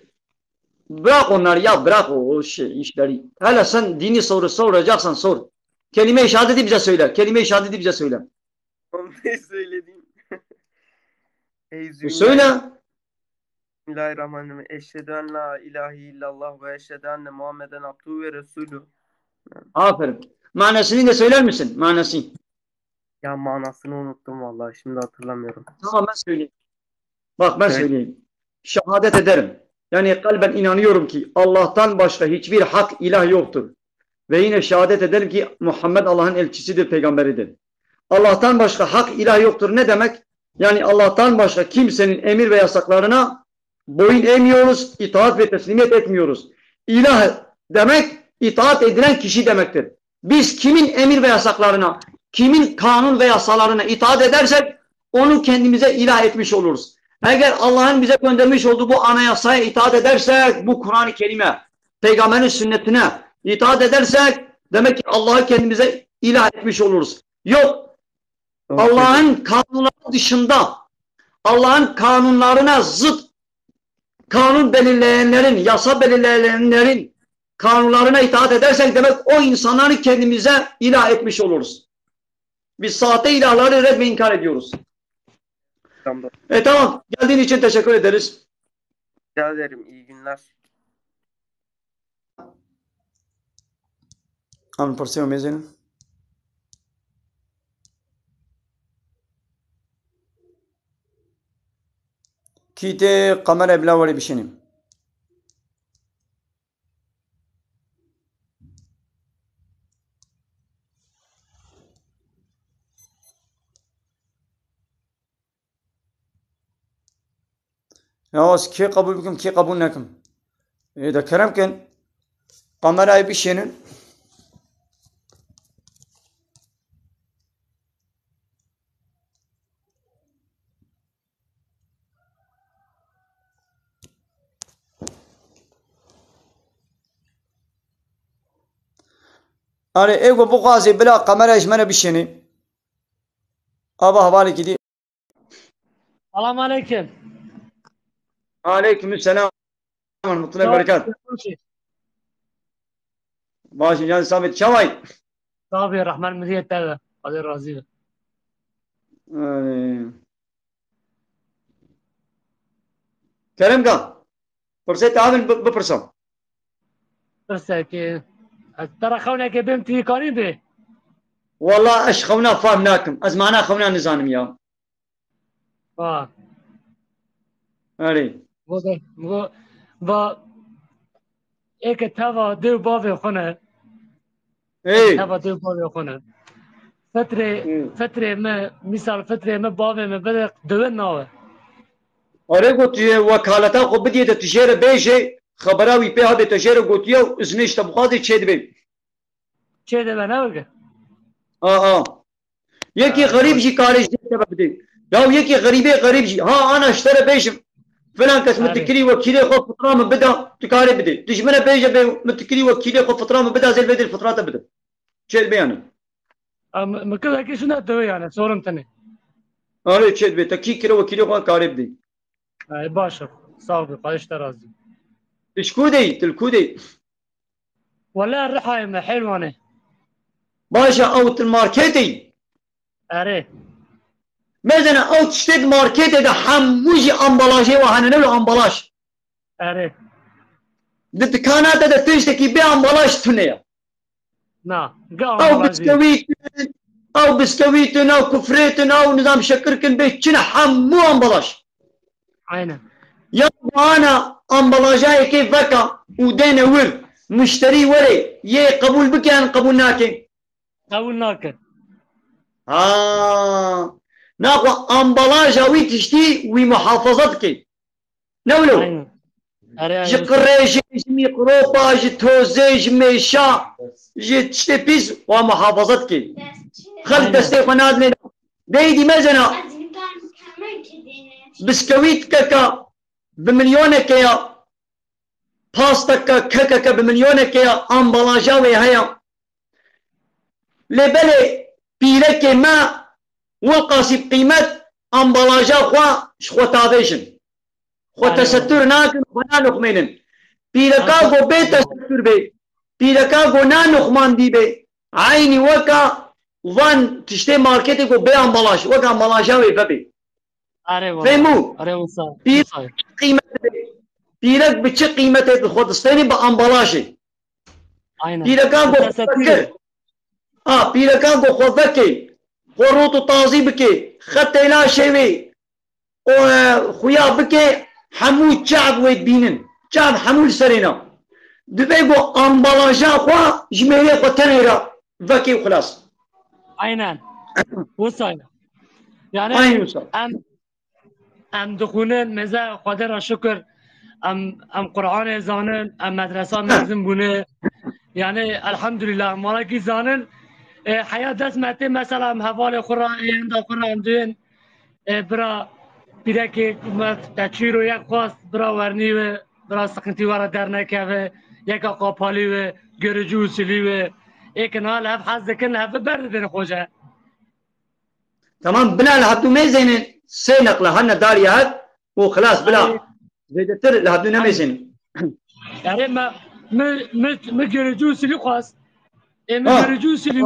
Bırak onları ya bırak o şey işleri. Hele sen dini soru soracaksan sor. Kelime-i şehadeti bize söyle. Kelime-i şehadeti bize söyle. Onu ne söyledim? Söyle. Bismillahirrahmanirrahim. Eşhedü en la ilahe illallah ve eşhedü enne Muhammeden abduhu ve resulü. Aferin. Manasını da söyler misin? Manası. Ya manasını unuttum vallahi. Şimdi hatırlamıyorum. Tamam ben söyleyeyim. Bak ben Evet. söyleyeyim. Şehadet ederim. Yani kalben inanıyorum ki Allah'tan başka hiçbir hak ilah yoktur. Ve yine şehadet ederim ki Muhammed Allah'ın elçisidir, peygamberidir. Allah'tan başka hak ilah yoktur. Ne demek? Yani Allah'tan başka kimsenin emir ve yasaklarına boyun eğmiyoruz, itaat ve teslimiyet etmiyoruz. İlah demek itaat edilen kişi demektir. Biz kimin emir ve yasaklarına, kimin kanun ve yasalarına itaat edersek onu kendimize ilah etmiş oluruz. Eğer Allah'ın bize göndermiş olduğu bu anayasaya itaat edersek, bu Kur'an-ı Kerim'e, peygamberin sünnetine itaat edersek demek ki Allah'ı kendimize ilah etmiş oluruz. Yok, Allah'ın kanunları dışında, Allah'ın kanunlarına zıt kanun belirleyenlerin, yasa belirleyenlerin kanunlarına itaat edersek demek o insanları kendimize ilah etmiş oluruz. Biz sahte ilahları red ve inkar ediyoruz. Tamam. Tamam. Geldiğin için teşekkür ederiz. Rica ederim. İyi günler. Am porsiamo mezeno. Kite kamera bla vale bişenim. Ya ki kabul bikim ki kabul nakim. Da keremken kamerayı bişenin. Hani ego bu gazi bila kamera işmene bişeni. Aba havale gidi. Selamun aleyküm. Aleykümselam. Rahmetullahi berekat. Başın can sabit şavay. Tabii Rahman Müdiyet tabi. Hadi razı. Kerem ka. Fırsat avin bıpırsam. Fırsat ki ترى خونك بنتي قريبة. والله اش خونا فاهمناكم ازمانا خونا نزانم يا. علي. و ایک توا دو باوی خونه. توا دو باوی خونه. فتره ما مثال فتره ما باوی ما بدك دو ناوه. آره گویی وکالتا خو بدیه تجاره بیشه خبراوی به هده تجاره گویی ازنش تبخاطی چه دبی؟ چه دبی نوگه؟ یکی غریب جی کارش دیگه بده. یا یکی غریب جی ها آن اشتره بیشم فلان کس متکری وکیل خو فطرام بده تکاره بده. دشمنه بیشه به متکری وکیل خو فطرام بده زل بده الفطرات بده. چه بیانه؟ مکه کی شنو دوی یعنی سورم تنه. آره چه دبی تکی کره وکیل خو کاره بده. باشه صاحب قایش ترازی. تلكودي ولا الرحايم حلوانه باشا اوت الماركتي اره مثلا اوت شتد ماركتي ده حموجي امبلاجي وهننو امبلاج اره دكانات ده تشتكي بي امبلاج تنيا نا او بسكويت او كفريت او نظام شكركن بيتشنا حمو امبلاج عينه يا انا امبلاجاي كيف بكا ودين ور مشتري وري يي قبول بك يعني قبول ناكن قبول ناكن ناقوا امبلاجا وي تشتي وي محافظتك نولو جي قريج جي ميقروبا جي توزي جي ميشا جي تشتي بيز ومحافظتك خل دستي قناد ديدي مزنا بسكويت كاكا بمليونك يا باستك ككك بمليونك يا امبلاجا وهي لبلي بيرك ما وقاسي قيمة امبلاجا خو تابيشن خو تستر ناكن خنا نخمينن بيركا غو بيت تستر بي بيركا غو نا نخمان دي بي عيني وكا وان تشتي ماركتي غو بي امبلاج وكا امبلاجا وي بي فهمو قيمة بيرك بچه قيمته خود استني بامبلاجي بيركا غو فكر بيركا غو خو فكر خروط تازي بكي خط لا شوي وخويا بكي حمود شعب ويد بينن شعب حمود سرينا دبيبو امبلاجا خوا جميلي خو تنيرا فكي وخلاص aynen وصل yani aynen وصل ام دخونن مزه قادر شکر ام قرآن زانن ام مدرسه مزن بونه yani elhamdülillah malaki zanın hayat desmeti mesela havale Kur'an yanında Kur'an dün bira bireki teçhiro yak khas bira verni ve bira sıkıntı var dernek ve yaka kapalı ve görücü usulü ve ekin hal hep hazdekin hep berdin hoca. تمام بنا لحدو ميزين سينق لهنا داريات وخلاص بلا زيدتر لحدو نميزين yani ما görücü usulü khas ما görücü usulü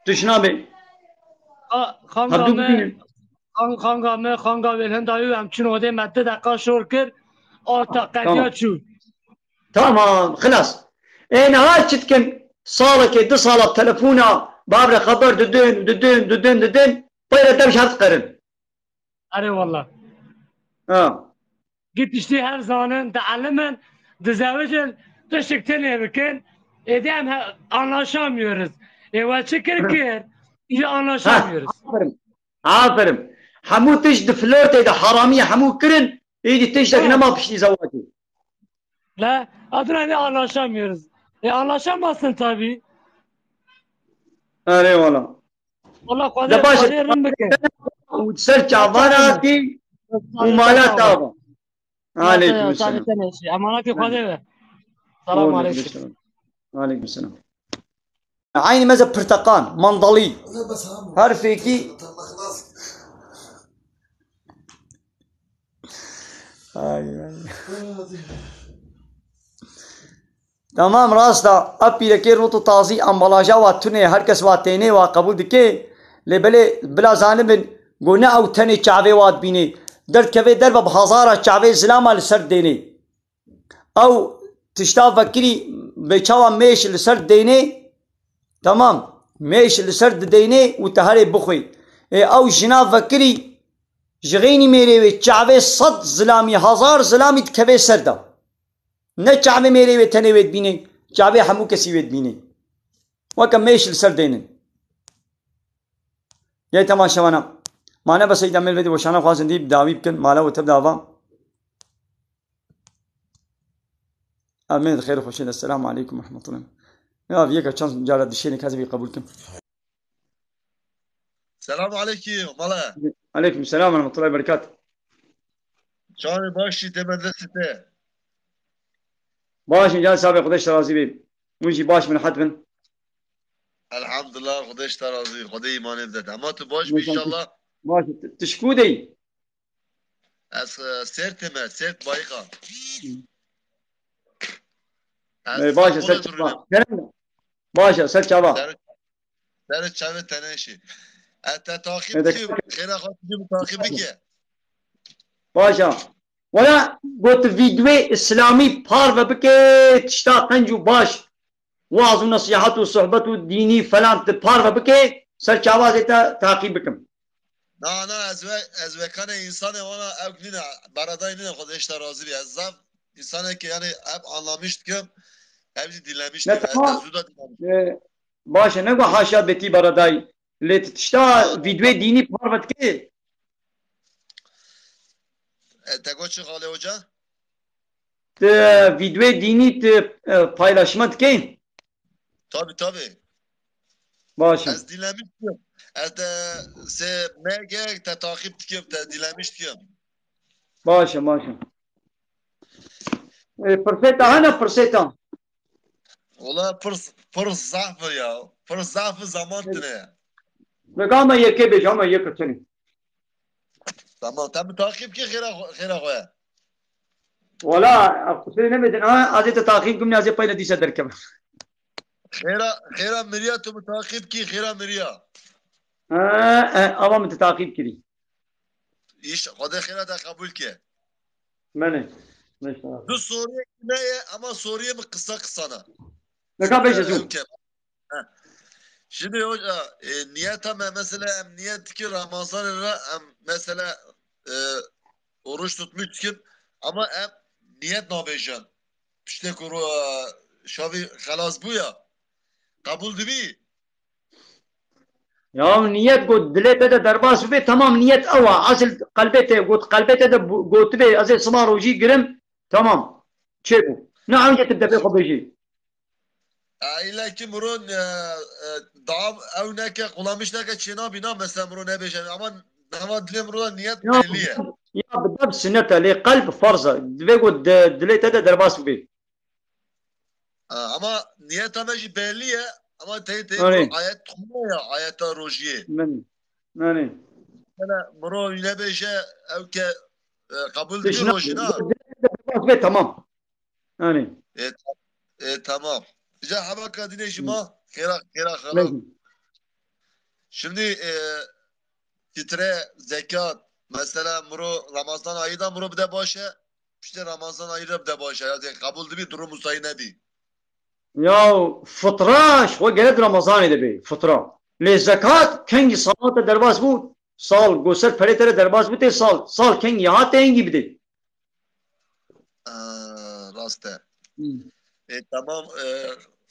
تشنابي خانگا ویلن دایو همچون اوده مده دقا شور کر آتا قدیا چو تمام خلاص انا هاي تتكن صالك دي صالة تلفونا بابر خبر ددن طيرة تمشي هتقرن اره والله git işte her zaman تعلمن تزوجن تشكتني بكن edem anlaşamıyoruz ve çıkırken iyi anlaşamıyoruz عافرم حمو تجد فلورت اذا حرامية حمو كرن ايدي تجدك نما بشتي زواجي لا adına anlaşamıyoruz anlaşamazsın tabi اري والله والله قادر رمبك وتسرج عباراتي ومالات تابا عليكم السلام اماناتي قادر السلام عليكم وعليكم السلام عيني ماذا برتقان منضلي هرفيكي تمام راستا ابي لكي روتو تازي امبلاجا واتني هركس واتيني وقبول دكي لبلي بلا زانب قلنا او تني شعبي وات بيني درد كفي درب بهزارة شعبي زلاما لسر ديني او تشتا فكري بيشاوا ميش لسر ديني تمام ميش لسر ديني وتهري بخوي او جنا فكري جغيني ميري شعبي صد زلامي هزار زلامي تكفي سردا نه شعبي ميري تني ويد بيني شعبي حمو كسي ويد بيني وكم ميش لسر ديني يا تماشا وانا معنا بس يدعم الفيديو وشانا خواصن دي بداوي بكن مالا وتبدا افا امين خير وخشين السلام عليكم ورحمة الله يا فيك شانس جارة دشيني كذا قبولكم السلام عليكم مالا عليكم السلام ورحمة الله وبركاته شاني باشي تمدرسته باش جال سابق خدش رازي بي ونجي باش من حد من الحمد لله خدش ترازي خدي ايمان بدت اما تو باش ان شاء الله باش تشكودي از سرت ما سرت بايقا باشا سرت باشا سرت شباب سرت شباب تناشي انت تعقيب خير اخوك تعقيبك باشا ولا قلت فيديو اسلامي بارفا بكي تشتاق انجو باش واعظ ونصيحات وصحبة الديني فلان بارفا بكي سر شباب تعقيبكم نه از وکان انسان وانا اکنین برادای نیم خودش ترازی بی از زب انسانه که یعنی اب anlamıştı که hepsi dinlemişti. باشه نگو حاشا بتی برادای لیت تشتا ویدیو دینی پارفت که تگو چه خاله hoca ویدیو دینی paylaşmat ki tabi باشه az dinlemiştim az da se mege takip dikim dinlemiştim باشه Pırseta hana pırseta. Ola pırs zafı ya. Pırs zafı zaman tine. Ve gama yeke beş ama yeke seni. Tamam. Tabi takip ki khira khoya. Valla kusuri ne bedin ha azete takip kumne azete payla dişe derkem. Khira miriya tu takip ki khira miriya. Ama mı takip kiri. İş Khoda khira da kabul ki. Mene. Bu Suriye neye ama Suriye mi kısa kısana. Ne kadar beş yazıyor? Şimdi hoca niyet ama mesela niyet ki Ramazan'da mesela oruç tutmuş kim ama niyet nabejan. İşte kuru şavi halas bu ya. Kabul değil. Ya niyet god dilete de derbas ve tamam niyet ava asıl kalbete god kalbete de gotbe asıl smar uji girim tamam. Çebu. Ne anca tibde be khabeji. İlla ki murun dağ ev neke kulamış neke çina bina mesela murun ne beşen ama nama dilim murun niyet belliye. Ya بدأ بسنة لقلب فرزة بيقول دليت هذا درباس بيه. Ama niyet amacı belliye ama tey Öyle. ayet tutmuyor ya ayeta rojiye. Yani. Mesela muro yine beşe evke kabul değil Dışına. rojina. Derbas bيه tamam. Yani. Tamam. Ja habaka dinejima kira khala. Şimdi fitre zekat mesela muro Ramazan ayında muro bir de başa işte Ramazan ayında bir de başa yani kabul değil durum musayine değil. Ya fıtra şu geldi Ramazan idi be fıtra. Le zekat kengi salata derbas bu sal gosel peritere derbas bu te sal kengi ya ten gibi de. Raste. Tamam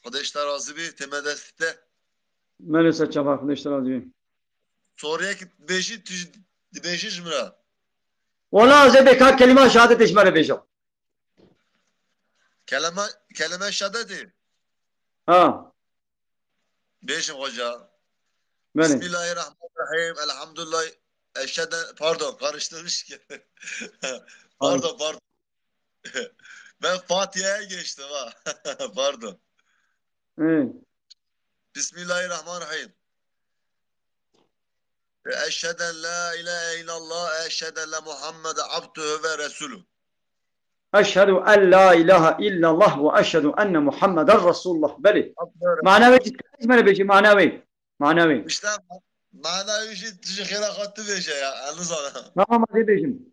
Kudeşler razı bir temelde site. Melisa çabuk Kudeşler razı bir. Soruya ki beşi cümle. Valla zebeka kelime şehadet eşmere beşam. Kelime şehadeti. Ha. Beşim hoca. Benim. Bismillahirrahmanirrahim. Elhamdülillah. Pardon karıştırmış ki. Pardon. Ben Fatiha'ya geçtim ha. Pardon. Bismillahirrahmanirrahim. Eşheden la ilahe illallah eşheden la Muhammed abduhu ve resulü. Eşhedü en la ilahe illallah ve eşhedü enne Muhammeden Resulullah. Beli. Manavi ciddi beşi manavi. İşte manavi şey tişi khilakattı beşe ya. Anladın Tamam hadi beşim.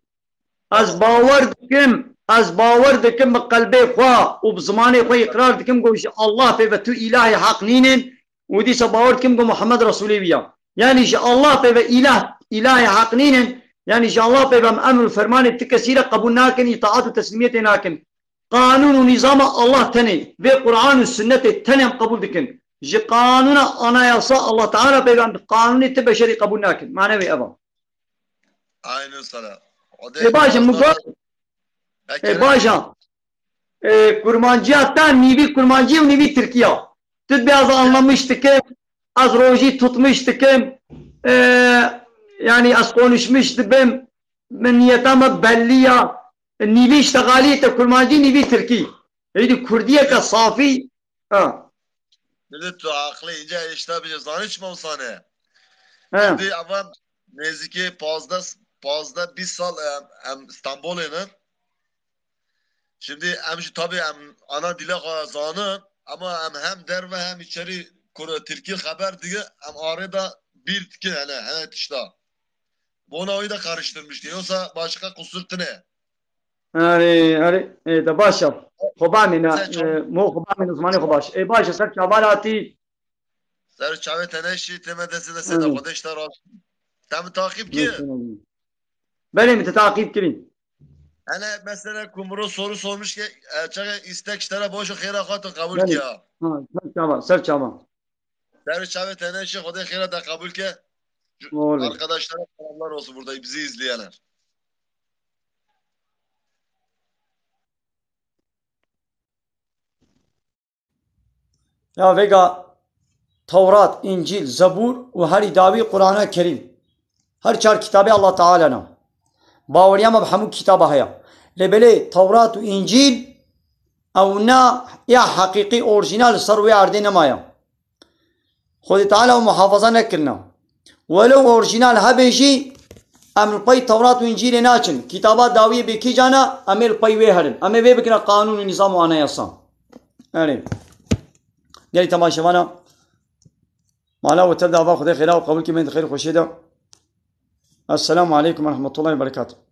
Az باور دکم به قلبی خوا و به زمانی خوا اقرار دکم گوش الله به تو اله حق نینن و دیسا باور دکم گو محمد رسولی بیا یعنی ش الله به اله حق نینن یعنی ش الله به امر و فرمان تکثیر قبول ناکن اطاعت و تسلیمیت ناکن قانون و نظام الله تنی ve Kur'an و sünnet tenem kabul dikin j kanuna anayasa Allah Teala peygamber kanuni te beşeri kabul nakin manevi eva aynen sana başım bu başım kurmancı hatta nivi kurmancı nivi Türkiye tut biraz anlamıştık az roji tutmuştuk yani az konuşmuştuk ben niyetama belli ya nivi iştigaliyete kurmancı nivi Türkiye yani Kurdiye ka safi ha dedi tu aklı ince işte bir zanış mı sana şimdi ama neziki pazda bir sal İstanbul'un şimdi tabii ana dile kazanı ama hem der ve hem içeri Türkiye haber diye hem arada bir tiki hani işte bunu o da karıştırmıştı yoksa başka kusur ne? Yani da başa خبامنا مو خبامنا زماني خباش اي باشا سر كمالاتي سر çave teneşi temedesi de seda kardeşler tam takip ki benim takip kirin hani mesela kumru soru sormuş ki çağa istek işlere boş khira khat kabul ki ha ser çama ser çave teneşi khoda khira da kabul ki arkadaşlara selamlar olsun burada bizi izleyenler. Ya vega Tevrat, İncil, Zabur ve her davi Kur'an-ı Kerim. Her çar kitabı Allah Teala'na. Bavriyama bhamu kitaba haya. لبلي توراة وإنجيل أو نا يا حقيقي أورجينال سروي عردنا مايا خذ تعالى ومحافظة نكرنا ولو أورجينال هبيجي أم البي توراة وإنجيل ناچن كتابات داوية بكي جانا أم البي ويهرن أم بكنا قانون ونظام وانا يصام يعني قالي تماشوانا معنا وتبدأ أبا خذي خيرا وقبل كمين خير خوشيدا السلام عليكم ورحمة الله وبركاته.